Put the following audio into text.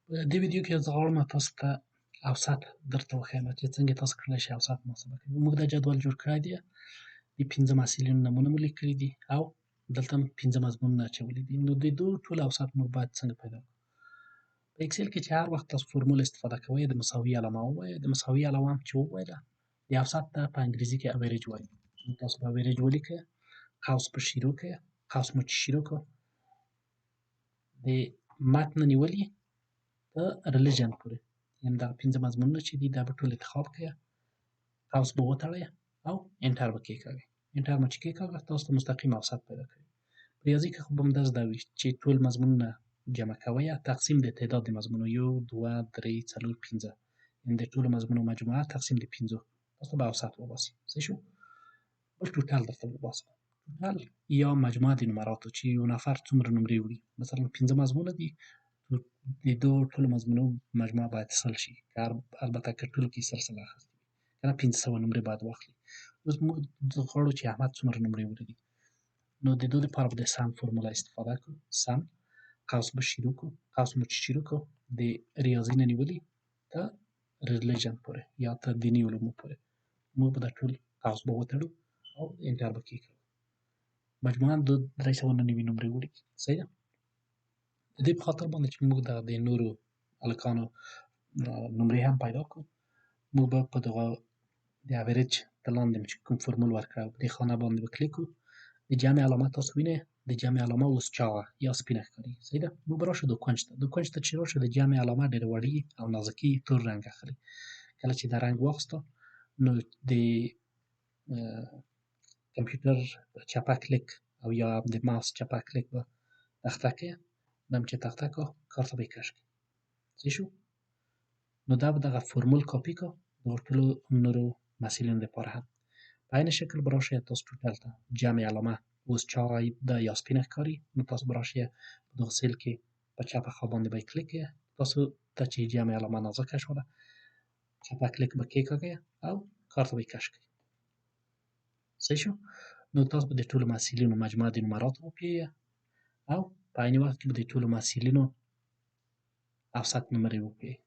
دې ویډیو کې زه غواړم تاسو ته اوسط درته وښیم چې څنګه تاسو کولای شئ اوسط محاسبه کړئ. موږ دا جدول جوړ کړی دی. د 15 محصلینو نومونه مو لیکلي دي او دلته هم 15 مضمونونه اچولي دي. نو د دوی ټول اوسط موږ باید څنګه پیدا کړو؟ په اکسل کې چې هر وخت تاسو فورمول استفاده کوئ د مساوي علامه ووایئ. د مساوي علامه هم چې ووایله د اوسط ته په انګریزي کې اوریج وایي. نو تاسو به اوریج ولیکئ، قوس په شروع کې، قوس مو چې شروع کړو د متن نیولي په ریلیجن پورې، یعنې دغه 15 مضمونونه چې دي دا به ټول انتخاب کړئ، قوس به وتړئ او انټر به کېکاږئ. انټر مو چې کېکاږه تاسو ته مستقیم اوسط پیدا کوي. په ریاضي کې خو به همداسې دا وي چې ټول مضمونونه جمع کوئ تقسیم د تعداد د مضمونو 1 2 3 4 5 یعنې د ټولو مضمونو مجموعه تقسیم د 15 تاسو به اوسط وباسئ. صحیح شو؟ بل ټوټل درته وباسم. ټوټل یا مجموعه د نمراتو چې یو نفر څومره نمرې وړي. مثلا 15 مضمونه دي، د دغو ټولو مضمونو مجموعه باید 100 شي، البته که ټول کې سلسله اخیستې وي کنه 1500 نمرې باید واخلي. اوس موږ غواړو چې احمد څومره نمرې وړي، نو د دې لپاره به د سم فرموله استفاده کړو. سم قوس به شروع کړو، قوس مو چې شروع کړو د ریاضي نه نیولي ته ریلیجن پورې یا ته دیني علومو پورې موږ به دا ټول قوس به وتړو او انټر به کېږدو. مجموعاً 399 نمرې وړي. صحیح ده؟ د دې په خاطر باندې چې موږ د نورو هلکانو نمرې هم پیدا کړو، موږ به په دغه د اوریج د لاندې چې کوم فرمول ورکړی په دې خانه باندې به کلیک کړو. د جمع علامه تاسو وینئ، د جمع علامه اوس چاغه یا سپینه ښکاري. صحیح ده؟ موږ به راشو د کونج ته. د کونج ته چې راشو د جمع علامه ډېره وړې او نازکي تور رنګ اخلي. کله چې دا رنګ واخیستو نو د کمپیوټر چپه کلیک او یا د ماوس چپه کلیک به تخته کې دم چې تخته کا کارت به یې کش کړي. صحیح شو؟ نو دا به دغه فرمول کاپي کا د ټولو نورو محصلینو لپاره هم. په عین شکل به راشئ تاسو ټوټل ته جمع علامه اوس چاغه ده یا سپینه ښکاري، نو تاسو به راشئ په دغه سیل کې په چپه خوا باندې به یې کلیک کړئ. تاسو ته چې جمع علامه نازکه شوله چپه کلیک به کېکاږئ او کارت به یې کش کړئ. صحیح شو؟ نو تاسو به د ټولو محصلینو مجموعه د نمراتو وپوهیږئ او په عین وخت کې به د ټولو محصلینو اوسط نمرې وپوهیږئ.